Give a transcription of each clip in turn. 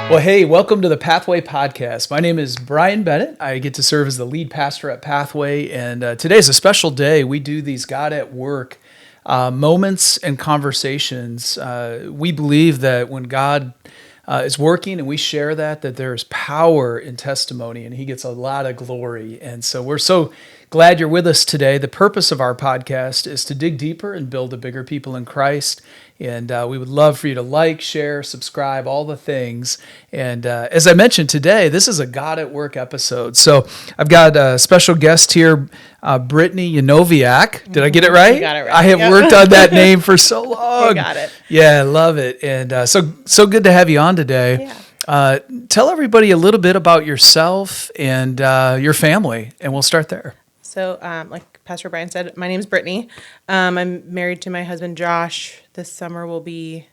Well, hey, welcome to the Pathway Podcast. My name is Brian Bennett. I get to serve as the lead pastor at Pathway, and today's a special day. We do these God at Work moments and conversations. We believe that when God is working and we share that there's power in testimony, and He gets a lot of glory. And so we're so glad you're with us today. The purpose of our podcast is to dig deeper and build a bigger people in Christ. And we would love for you to like, share, subscribe, all the things. And as I mentioned today, this is a God at Work episode. So I've got a special guest here, Brittney Yanoviak. Did I get it right? You got it right. I have worked on that name for so long. You got it. Yeah, I love it. And so good to have you on today. Yeah. Tell everybody a little bit about yourself and your family, and we'll start there. So, like Pastor Brian said, my name is Brittney. I'm married to my husband, Josh. This summer will be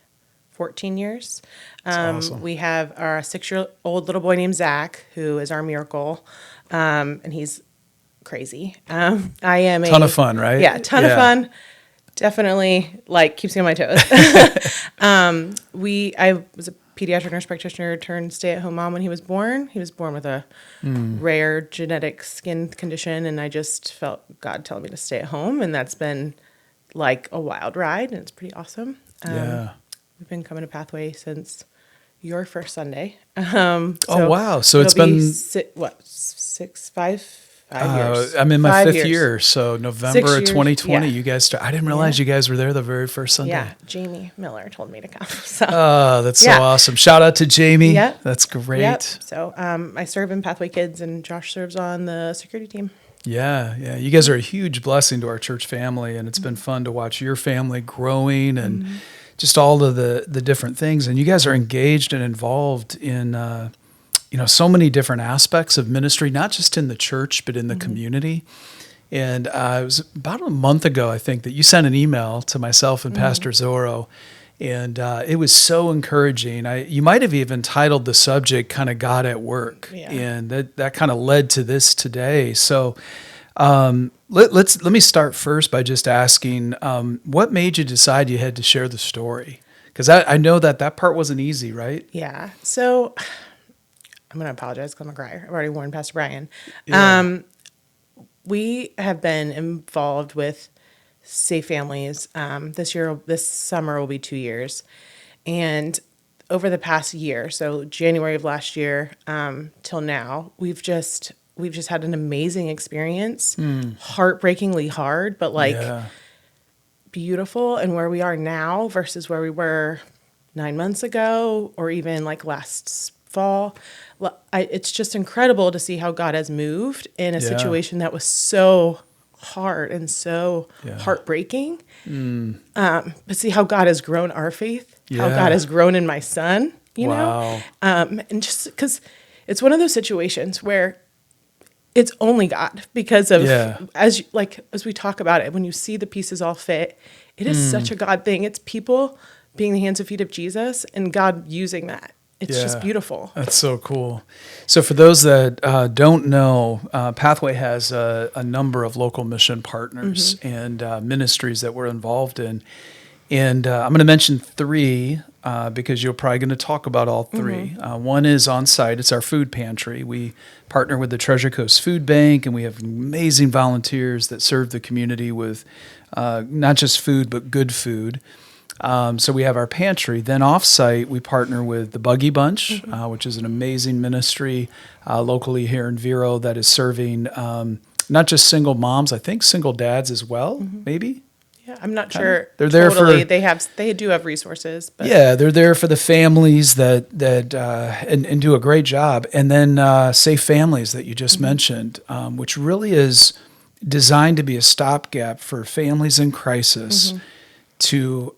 14 years. That's awesome. We have our 6-year-old little boy named Zach, who is our miracle, and he's crazy. I am Ton of fun, right? Yeah, ton of fun. Definitely, keeps me on my toes. I was a pediatric nurse practitioner turned stay-at-home mom when he was born. He was born with a rare genetic skin condition, and I just felt God telling me to stay at home, and that's been like a wild ride, and it's pretty awesome. We've been coming to Pathway since your first Sunday. Oh, wow. So it's been... 5 years. I'm in my 5 fifth years. year, so November of 2020, yeah. you guys started. I didn't realize you guys were there the very first Sunday. Yeah, Jamie Miller told me to come. So. Oh, that's so Yeah. awesome. Shout out to Jamie. Yep. That's great. Yep. So I serve in Pathway Kids, and Josh serves on the security team. Yeah. You guys are a huge blessing to our church family, and it's been fun to watch your family growing and just all of the different things. And you guys are engaged and involved in so many different aspects of ministry, not just in the church, but in the community. And it was about a month ago, I think, that you sent an email to myself and Pastor Zorro, and it was so encouraging. You might have even titled the subject kind of God at Work, and that kind of led to this today. So let me start first by just asking, what made you decide you had to share the story? Because I know that part wasn't easy, right? Yeah. So I'm going to apologize because I'm a crier. I've already warned Pastor Brian. Yeah. We have been involved with Safe Families. This summer will be 2 years. And over the past year, so January of last year till now, we've just had an amazing experience. Heartbreakingly hard, but beautiful. And where we are now versus where we were 9 months ago, or even last fall, it's just incredible to see how God has moved in a situation that was so hard and so heartbreaking. But see how God has grown our faith, how God has grown in my son, you know? And just because it's one of those situations where it's only God, because of, as we talk about it, when you see the pieces all fit, it is such a God thing. It's people being the hands and feet of Jesus and God using that. It's just beautiful. That's so cool. So for those that don't know, Pathway has a number of local mission partners and ministries that we're involved in. And I'm going to mention 3 because you're probably going to talk about all 3. One is on site. It's our food pantry. We partner with the Treasure Coast Food Bank, and we have amazing volunteers that serve the community with not just food, but good food. So we have our pantry. Then off-site, we partner with the Buggy Bunch, which is an amazing ministry locally here in Vero that is serving not just single moms, I think single dads as well, maybe? Yeah, I'm not sure. They're there totally. for... They do have resources. But. Yeah, they're there for the families that and do a great job. And then Safe Families that you just mentioned, which really is designed to be a stopgap for families in crisis to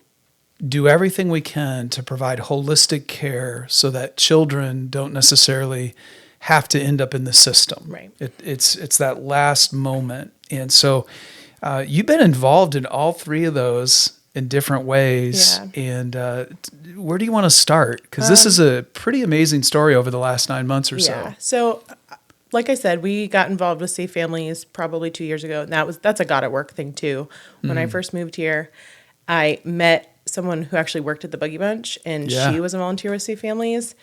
do everything we can to provide holistic care so that children don't necessarily have to end up in the system. Right. It's that last moment. And so you've been involved in all 3 of those in different ways. Yeah. And where do you want to start? Because this is a pretty amazing story over the last 9 months or so. Yeah. So like I said, we got involved with Safe Families probably 2 years ago. And that's a God at Work thing too. When I first moved here, I met someone who actually worked at the Buggy Bunch, and she was a volunteer with Safe Families.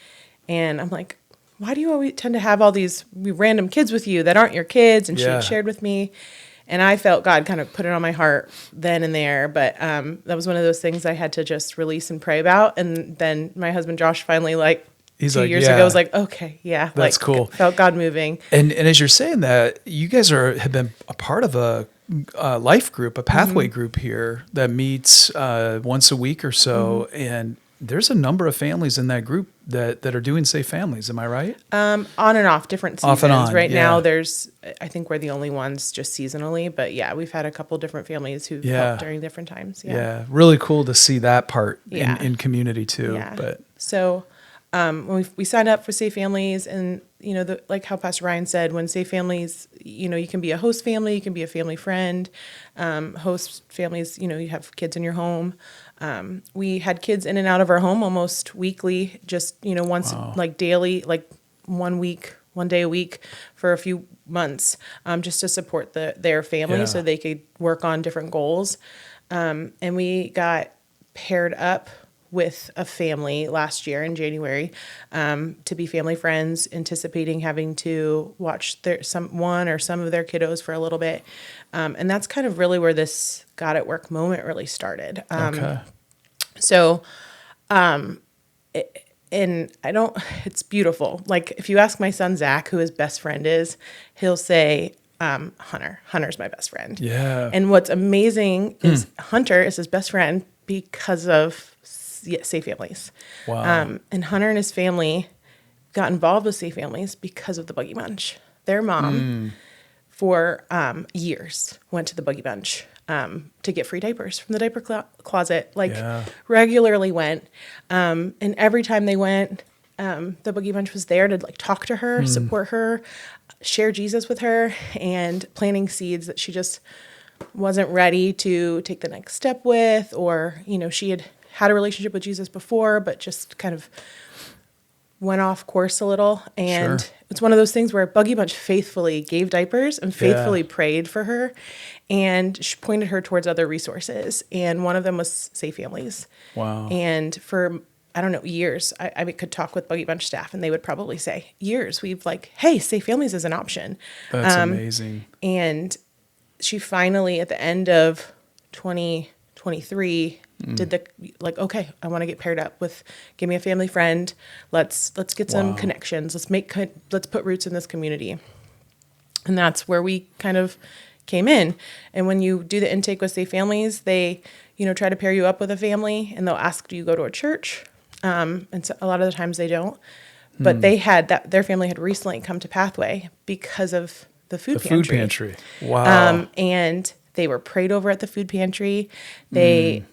And I'm like, why do you always tend to have all these random kids with you that aren't your kids? And she had shared with me. And I felt God kind of put it on my heart then and there. But that was one of those things I had to just release and pray about. And then my husband, Josh, finally, He's 2 years ago, was like, okay, yeah. That's cool. Felt God moving. And as you're saying that, you guys have been a part of a life group, a pathway group here that meets once a week or so. And there's a number of families in that group that are doing Safe Families. Am I right? On and off, different seasons. Off and on, right now, I think we're the only ones just seasonally. But yeah, we've had a couple different families who've helped during different times. Yeah. Really cool to see that part in community too. Yeah. But so when we signed up for Safe Families, and like how Pastor Ryan said, when Safe Families, you can be a host family, you can be a family friend. Host families, you have kids in your home. We had kids in and out of our home almost weekly, just once, like daily, like 1 day a week for a few months, just to support their family so they could work on different goals. And we got paired up with a family last year in January to be family friends, anticipating having to watch one or some of their kiddos for a little bit. And that's kind of really where this God at Work moment really started. So, it's beautiful. Like if you ask my son, Zach, who his best friend is, he'll say, Hunter's my best friend. Yeah. And what's amazing is Hunter is his best friend because of Safe Families. Wow. And Hunter and his family got involved with Safe Families because of the Buggy Bunch. Their mom, for years, went to the Buggy Bunch to get free diapers from the diaper closet. Regularly went. And every time they went, the Buggy Bunch was there to talk to her, support her, share Jesus with her, and planting seeds that she just wasn't ready to take the next step with, or she had a relationship with Jesus before, but just kind of went off course a little. And it's one of those things where Buggy Bunch faithfully gave diapers and faithfully prayed for her, and she pointed her towards other resources. And one of them was Safe Families. Wow. And for, I don't know, years, I could talk with Buggy Bunch staff and they would probably say, years, we've hey, Safe Families is an option. That's amazing. And she finally, at the end of 2023, did okay, I want to get paired up with, give me a family friend. Let's get some connections. Let's put roots in this community. And that's where we kind of came in. And when you do the intake with Safe Families, they, try to pair you up with a family, and they'll ask, do you go to a church? And so a lot of the times they don't. But they had their family had recently come to Pathway because of the food pantry. Food pantry. Wow. And they were prayed over at the food pantry. I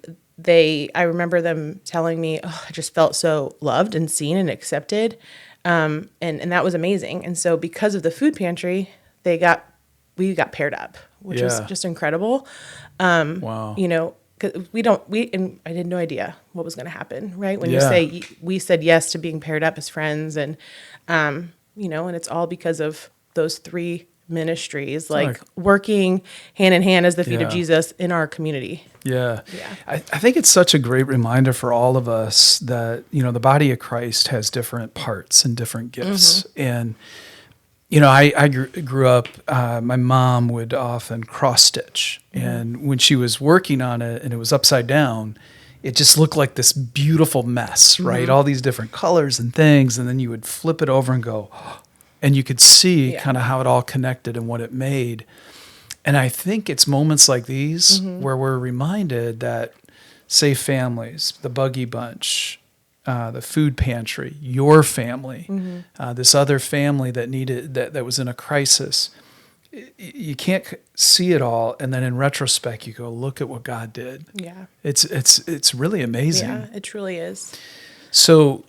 remember them telling me, I just felt so loved and seen and accepted. And that was amazing. And so because of the food pantry, we got paired up, which was just incredible. Wow. Cause and I had no idea what was going to happen, right? When you say, we said yes to being paired up as friends, and, and it's all because of those three ministries, working hand in hand as the feet of Jesus in our community. Yeah. I think it's such a great reminder for all of us that, the body of Christ has different parts and different gifts. And, I grew up, my mom would often cross stitch. And when she was working on it and it was upside down, it just looked like this beautiful mess, right? All these different colors and things. And then you would flip it over and go, and you could see kind of how it all connected and what it made. And I think it's moments like these where we're reminded that Safe Families, the Buggy Bunch, the food pantry, your family, this other family that was in a crisis. You can't see it all, and then in retrospect, you go, look at what God did. Yeah, it's really amazing. Yeah, it truly is. So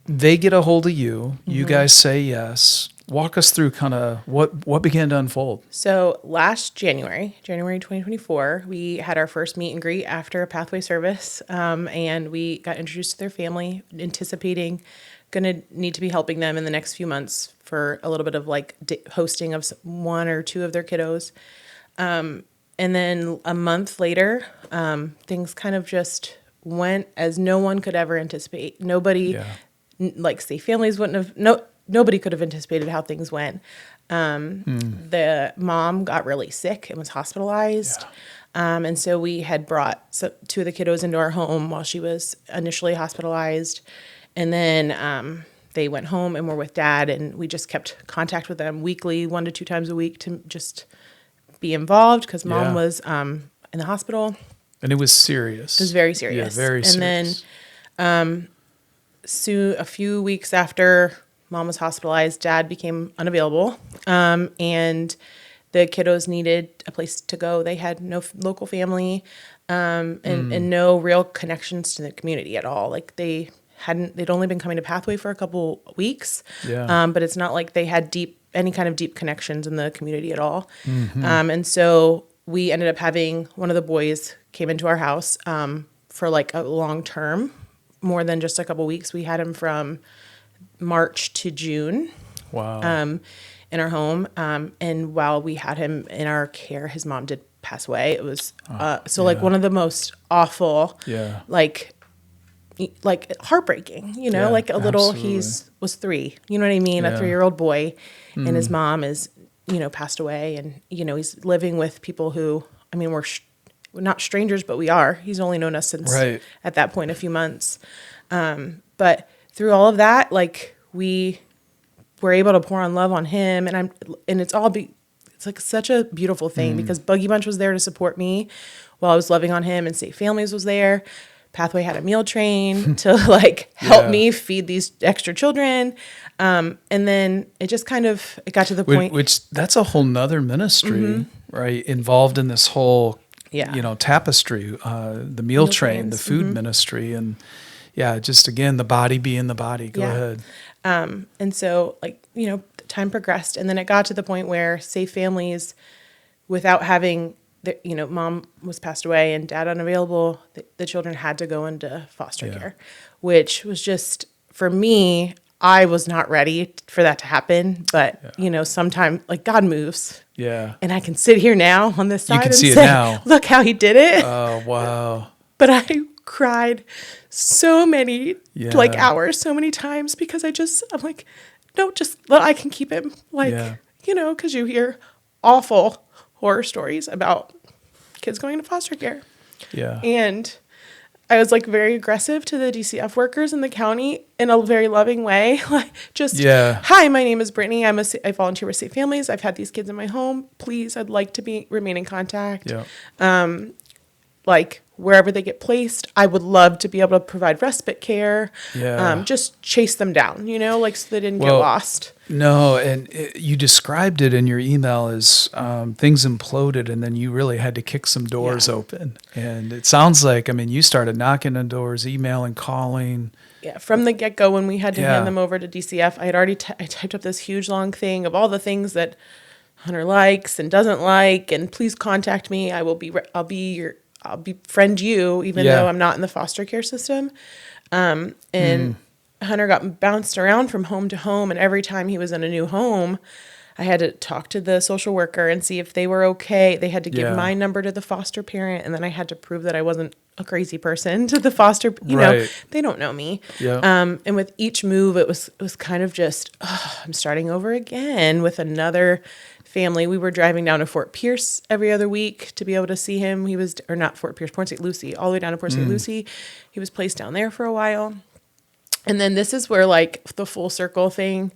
they get a hold of you. You guys say yes. Walk us through kind of what began to unfold. So last January 2024, we had our first meet and greet after a Pathway service, and we got introduced to their family, anticipating going to need to be helping them in the next few months for a little bit of hosting of one or two of their kiddos. And then a month later, things kind of just went as no one could ever anticipate. Nobody like safe families wouldn't have, nobody could have anticipated how things went. The mom got really sick and was hospitalized. And so we had brought two of the kiddos into our home while she was initially hospitalized. And then they went home and were with dad, and we just kept contact with them weekly, 1 to 2 times a week, to just be involved because mom was in the hospital. And it was serious. It was very serious. Yeah, very serious. And then a few weeks after mom was hospitalized, dad became unavailable. And the kiddos needed a place to go. They had no local family and no real connections to the community at all. Like they'd only been coming to Pathway for a couple weeks. Yeah. But it's not like they had any kind of deep connections in the community at all. And so we ended up having one of the boys came into our house for like a long term, more than just a couple weeks. We had him from March to June. Wow. In our home. And while we had him in our care, his mom did pass away. It was like one of the most awful, like heartbreaking, like a little, was 3, you know what I mean? A 3-year-old boy and his mom is, passed away, and, he's living with people who, I mean, we're not strangers, but we are. He's only known us since at that point, a few months. But through all of that, like we were able to pour on love on him, and it's like such a beautiful thing because Buggy Bunch was there to support me while I was loving on him, and Safe Families was there. Pathway had a meal train to like help me feed these extra children. And then it just it got to the point. Which that's a whole nother ministry, right? Involved in this whole, tapestry, the meal train, the food ministry. And just again, the body being the body. Go ahead. And so time progressed, and then it got to the point where Safe Families, without having mom was passed away and dad unavailable, the children had to go into foster care, which was just, for me, I was not ready for that to happen. But, sometimes like God moves. Yeah. And I can sit here now on this side and say, look how he did it. Oh, wow. But I cried so many hours, so many times, because I'm like, no, I can keep him. Like, because you hear awful horror stories about kids going into foster care. Yeah. And I was like very aggressive to the DCF workers in the county in a very loving way. Like hi, my name is Brittney. I volunteer with Safe Families. I've had these kids in my home. Please, I'd like to remain in contact. Yeah. Like wherever they get placed, I would love to be able to provide respite care. Yeah. Just chase them down, like so they didn't get lost. No, and you described it in your email as things imploded, and then you really had to kick some doors open. And it sounds like, you started knocking on doors, emailing, calling. Yeah, from the get-go, when we had to hand them over to DCF, I had already I typed up this huge long thing of all the things that Hunter likes and doesn't like, and please contact me. I'll befriend you, even though I'm not in the foster care system. And Hunter got bounced around from home to home, and every time he was in a new home, I had to talk to the social worker and see if they were okay. They had to give my number to the foster parent, and then I had to prove that I wasn't a crazy person to the foster. You know, they don't know me. Yeah. And with each move, it was kind of just, I'm starting over again with another family. We were driving down to Fort Pierce every other week to be able to see him. Or not Fort Pierce, Port St. Lucie, all the way down to Port St. Lucie. He was placed down there for a while. And then this is where like the full circle thing,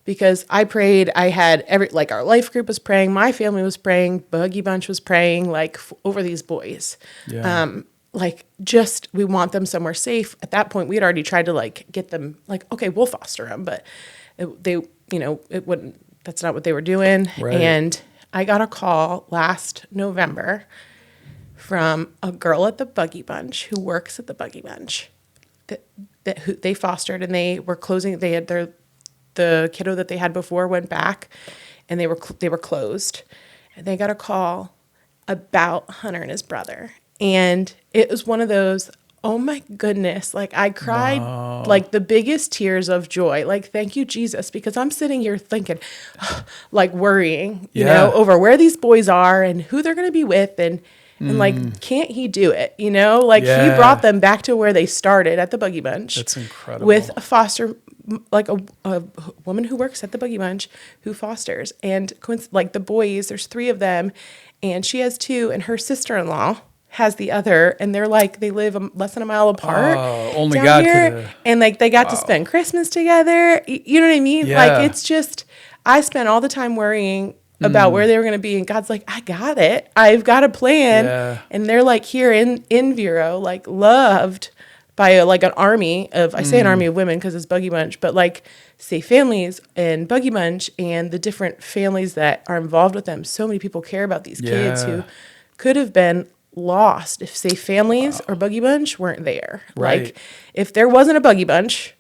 because I prayed, I had our life group was praying, my family was praying, Buggy Bunch was praying over these boys. Yeah. We want them somewhere safe. At that point, we had already tried to get them okay, we'll foster them, but it wouldn't, that's not what they were doing. Right. And I got a call last November from a girl at the Buggy Bunch who works at the Buggy Bunch who they fostered, and they were closing. They had the kiddo that they had before went back, and they were closed. And they got a call about Hunter and his brother, and it was one of those, oh my goodness, I cried the biggest tears of joy. Thank you, Jesus, because I'm sitting here thinking, worrying, you know, over where these boys are and who they're going to be with, and And like, can't he do it? You know, like he brought them back to where they started at the Buggy Bunch. That's incredible. With a foster, like a woman who works at the Buggy Bunch who fosters. And like the boys, there's 3 of them, and she has 2, and her sister-in-law has the other, and they're like, they live less than a mile apart. Oh, only God could. And like they got to spend Christmas together. You know what I mean? Yeah. Like it's just, I spent all the time worrying about where they were going to be, and God's like, I got it. I've got a plan. Yeah. And they're like here in Vero, like loved by like an army of, I say an army of women because it's Buggy Bunch, but like Safe Families and Buggy Bunch and the different families that are involved with them. So many people care about these kids who could have been lost if Safe Families or Buggy Bunch weren't there. Right. Like if there wasn't a Buggy Bunch,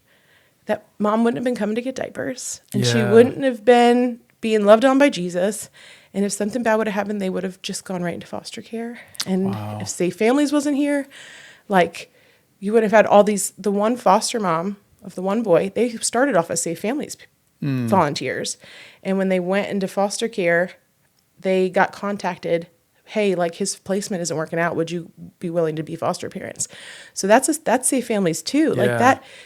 that mom wouldn't have been coming to get diapers, and she wouldn't have been being loved on by Jesus. And if something bad would have happened, they would have just gone right into foster care. And if Safe Families wasn't here, like you would have had all these, the one foster mom of the one boy, they started off as Safe Families volunteers. And when they went into foster care, they got contacted, hey, like his placement isn't working out. Would you be willing to be foster parents? So that's Safe Families too. Like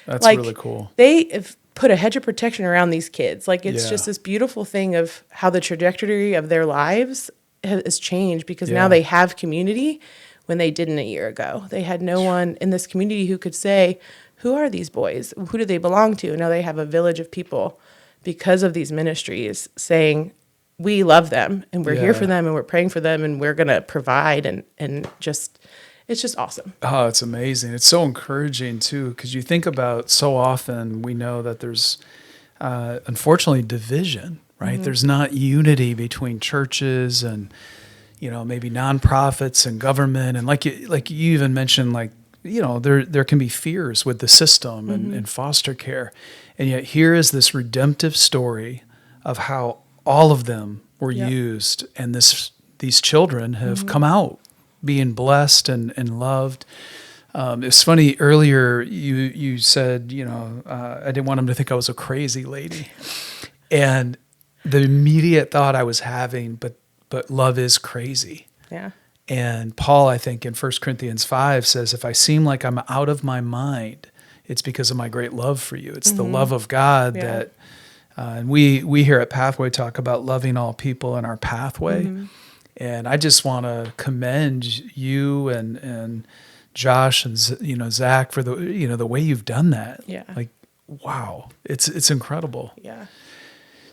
that's like really cool. They have put a hedge of protection around these kids. Like it's just this beautiful thing of how the trajectory of their lives has changed, because now they have community when they didn't a year ago. They had no one in this community who could say, who are these boys? Who do they belong to? Now they have a village of people because of these ministries saying, we love them and we're here for them and we're praying for them and we're going to provide, and just, it's just awesome. Oh, it's amazing. It's so encouraging too, because you think about, so often we know that there's unfortunately division, right? There's not unity between churches and, you know, maybe nonprofits and government. And like you even mentioned, like, you know, there can be fears with the system and foster care. And yet here is this redemptive story of how all of them were used, and these children have come out being blessed and loved. It's funny, earlier you said, you know, I didn't want them to think I was a crazy lady. And the immediate thought I was having, but love is crazy. Yeah. And Paul, I think in 1 Corinthians 5 says, if I seem like I'm out of my mind, it's because of my great love for you. It's the love of God that, and we here at Pathway talk about loving all people in our pathway. And I just want to commend you and Josh and Zach for the way you've done that. Yeah. Like, wow, it's incredible. Yeah.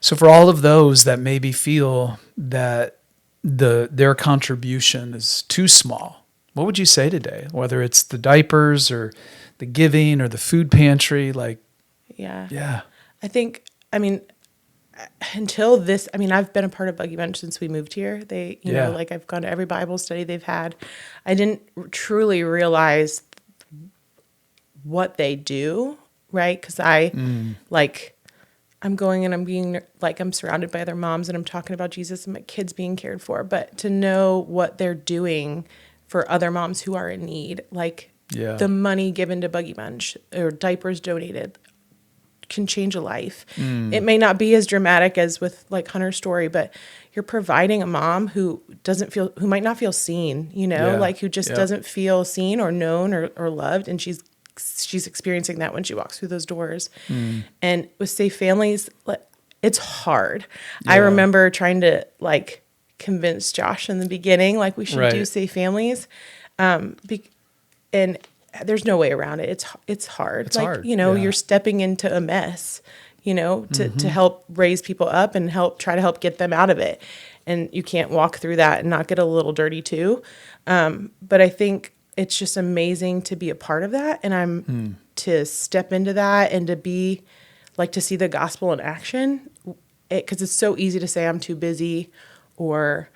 So for all of those that maybe feel that their contribution is too small, what would you say today? Whether it's the diapers or the giving or the food pantry, like, yeah. I think, I mean, until this, I mean, I've been a part of Buggy Bunch since we moved here. They, you know, like I've gone to every Bible study they've had. I didn't truly realize what they do, right? Because I'm going and I'm being like, I'm surrounded by other moms and I'm talking about Jesus and my kids being cared for. But to know what they're doing for other moms who are in need, like the money given to Buggy Bunch or diapers donated, can change a life. It may not be as dramatic as with like Hunter's story, but you're providing a mom who might not feel seen, you know, like who just doesn't feel seen or known or loved. And she's experiencing that when she walks through those doors. And with Safe Families, it's hard. I remember trying to like convince Josh in the beginning, like we should do Safe Families. And there's no way around it. It's hard. It's like, hard. You know, you're stepping into a mess, you know, to help raise people up and try to help get them out of it. And you can't walk through that and not get a little dirty too. But I think it's just amazing to be a part of that. And to step into that and to be like, to see the gospel in action, because it's so easy to say I'm too busy, or,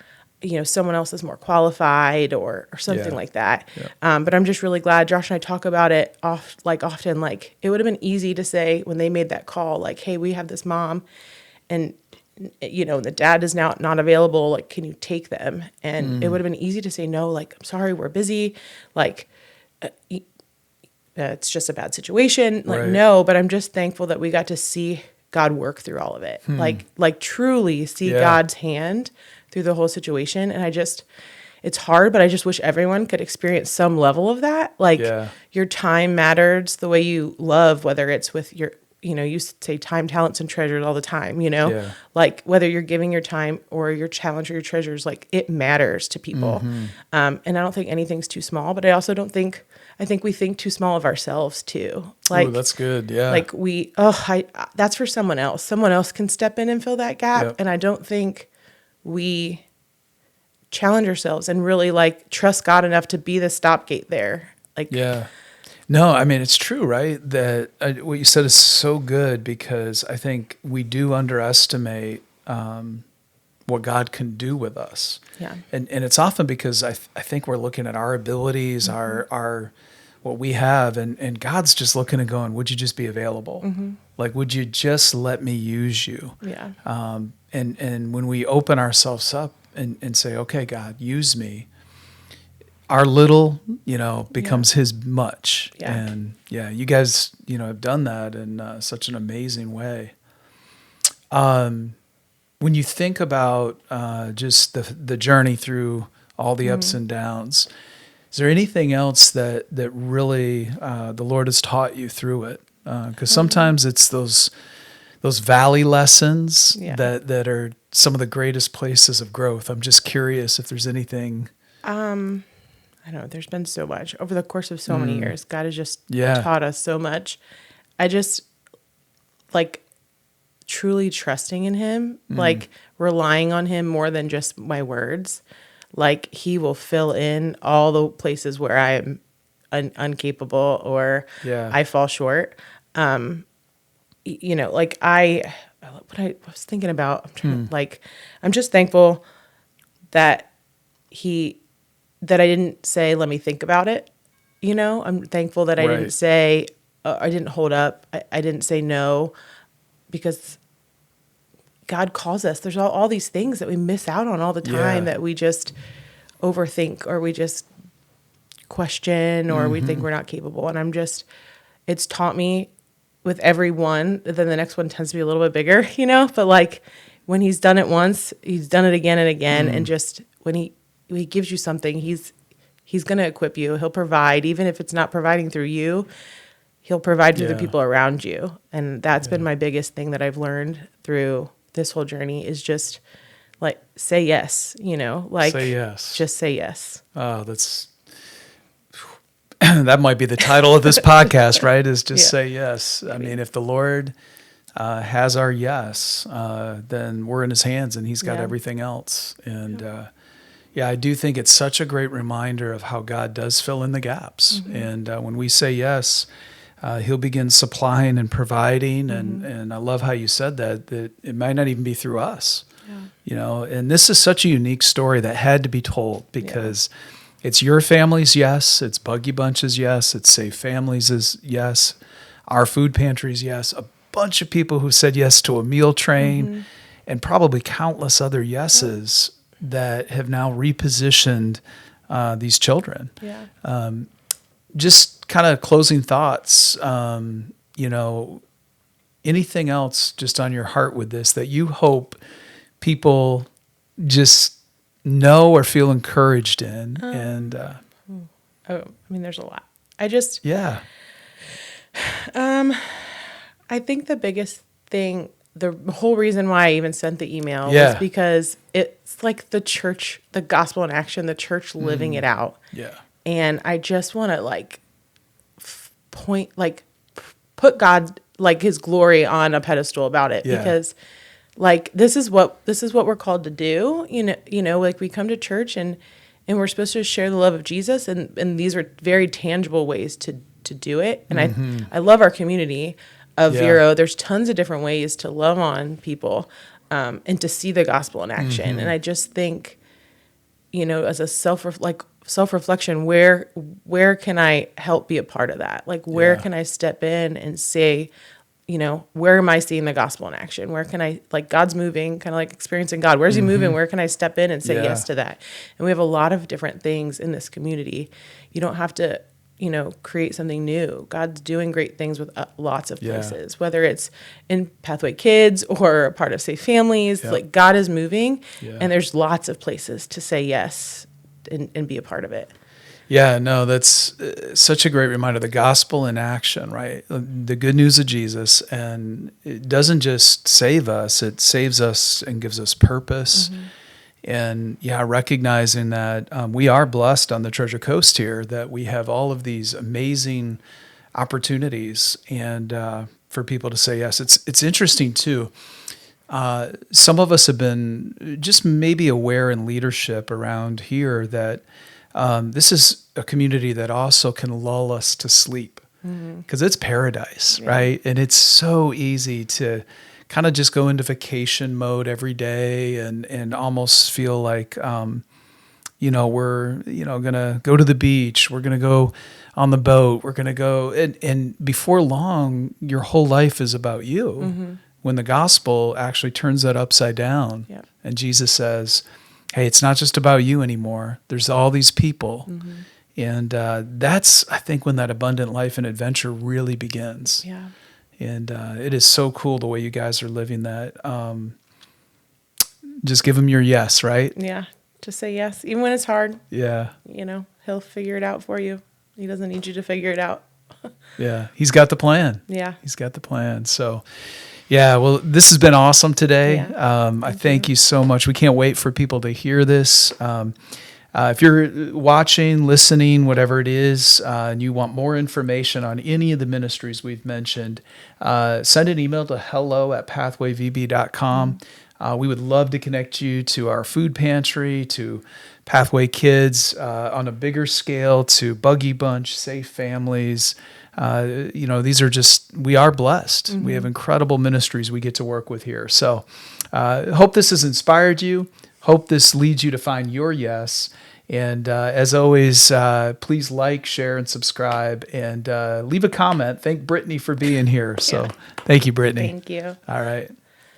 you know, someone else is more qualified or something like that. But I'm just really glad Josh and I talk about it often, like it would have been easy to say when they made that call, like, hey, we have this mom and, you know, the dad is now not available. Like, can you take them? And it would have been easy to say, no, like, I'm sorry, we're busy. Like, it's just a bad situation. Like, no, but I'm just thankful that we got to see God work through all of it. Like truly see God's hand through the whole situation. And it's hard, but I just wish everyone could experience some level of that. Like your time matters the way you love, whether it's with your, you say time, talents, and treasures all the time, like whether you're giving your time or your talent or your treasures, like it matters to people. And I don't think anything's too small, but I also I think we think too small of ourselves too. Like, ooh, that's good. Yeah. Like that's for someone else. Someone else can step in and fill that gap. Yep. And I don't think we challenge ourselves and really like trust God enough to be the stopgate there. Like, yeah. No, I mean, it's true, right? That what you said is so good, because I think we do underestimate what God can do with us. Yeah. And it's often because I think we're looking at our abilities, our what we have, and God's just looking and going, would you just be available? Like, would you just let me use you? Yeah. And when we open ourselves up and say, okay, God, use me, our little, becomes his much. Yeah. And you guys, have done that in such an amazing way. When you think about just the journey through all the ups and downs, is there anything else that really the Lord has taught you through it? Because sometimes it's those valley lessons that are some of the greatest places of growth. I'm just curious if there's anything. I don't know. There's been so much over the course of so many years. God has just taught us so much. I just like truly trusting in him, like relying on him more than just my words. Like he will fill in all the places where I am incapable or I fall short. Like what I was thinking about, I'm just thankful that I didn't say, let me think about it. I'm thankful that I didn't say, I didn't hold up. I didn't say no, because God calls us. There's all these things that we miss out on all the time that we just overthink or we just question or we think we're not capable. And it's taught me with every one, then the next one tends to be a little bit bigger, but like when he's done it once, he's done it again and again. And just when he gives you something, he's going to equip you. He'll provide, even if it's not providing through you, he'll provide through the people around you. And that's been my biggest thing that I've learned through this whole journey is just like, say yes, like say yes. Just say yes. Oh, that might be the title of this podcast, right? Is just say yes. I mean, if the Lord has our yes, then we're in his hands and he's got everything else. And I do think it's such a great reminder of how God does fill in the gaps. And when we say yes, he'll begin supplying and providing. And I love how you said that it might not even be through us, and this is such a unique story that had to be told because it's your family's yes, it's Buggy Bunch's yes, it's Safe Families' yes, our food pantry's yes, a bunch of people who said yes to a meal train, and probably countless other yeses that have now repositioned these children. Just kind of closing thoughts, anything else just on your heart with this that you hope people just know or feel encouraged in? There's a lot. I think the biggest thing, the whole reason why I even sent the email was because it's like the church, the gospel in action, the church living it out. And I just want to put God, like his glory on a pedestal about it, because like, this is what we're called to do. Like we come to church and we're supposed to share the love of Jesus. And these are very tangible ways to do it. And I love our community of Vero. There's tons of different ways to love on people, and to see the gospel in action. And I just think, as a self-reflection, where can I help be a part of that? Like, where can I step in and say, where am I seeing the gospel in action? Where can I, like, God's moving, kind of like experiencing God. Where's he moving? Where can I step in and say yes to that? And we have a lot of different things in this community. You don't have to, create something new. God's doing great things with lots of places, whether it's in Pathway Kids or a part of Safe Families. Like, God is moving, and there's lots of places to say yes and be a part of it. Yeah, no, that's such a great reminder. The gospel in action, right? The good news of Jesus. And it doesn't just save us, it saves us and gives us purpose. And yeah, recognizing that we are blessed on the Treasure Coast here, that we have all of these amazing opportunities and for people to say yes. It's interesting too. Some of us have been just maybe aware in leadership around here that this is a community that also can lull us to sleep because it's paradise, right? And it's so easy to kind of just go into vacation mode every day and almost feel like, we're, going to go to the beach. We're going to go on the boat. We're going to go. And before long, your whole life is about you. When the gospel actually turns that upside down. Yep. And Jesus says, hey, it's not just about you anymore. There's all these people. And that's, I think, when that abundant life and adventure really begins. Yeah. And it is so cool the way you guys are living that. Just give him your yes, right? Yeah. Just say yes. Even when it's hard. Yeah. He'll figure it out for you. He doesn't need you to figure it out. Yeah. He's got the plan. Yeah. He's got the plan. So, yeah, well, this has been awesome today. Yeah. I thank you so much. We can't wait for people to hear this. If you're watching, listening, whatever it is, and you want more information on any of the ministries we've mentioned, send an email to hello@pathwayvb.com. We would love to connect you to our food pantry, to Pathway Kids on a bigger scale, to Buggy Bunch, Safe Families. These are just, we are blessed. We have incredible ministries we get to work with here. So hope this has inspired you. Hope this leads you to find your yes. And as always, please like, share, and subscribe, and leave a comment. Thank Brittney for being here. So thank you, Brittney. Thank you. All right.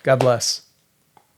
God bless.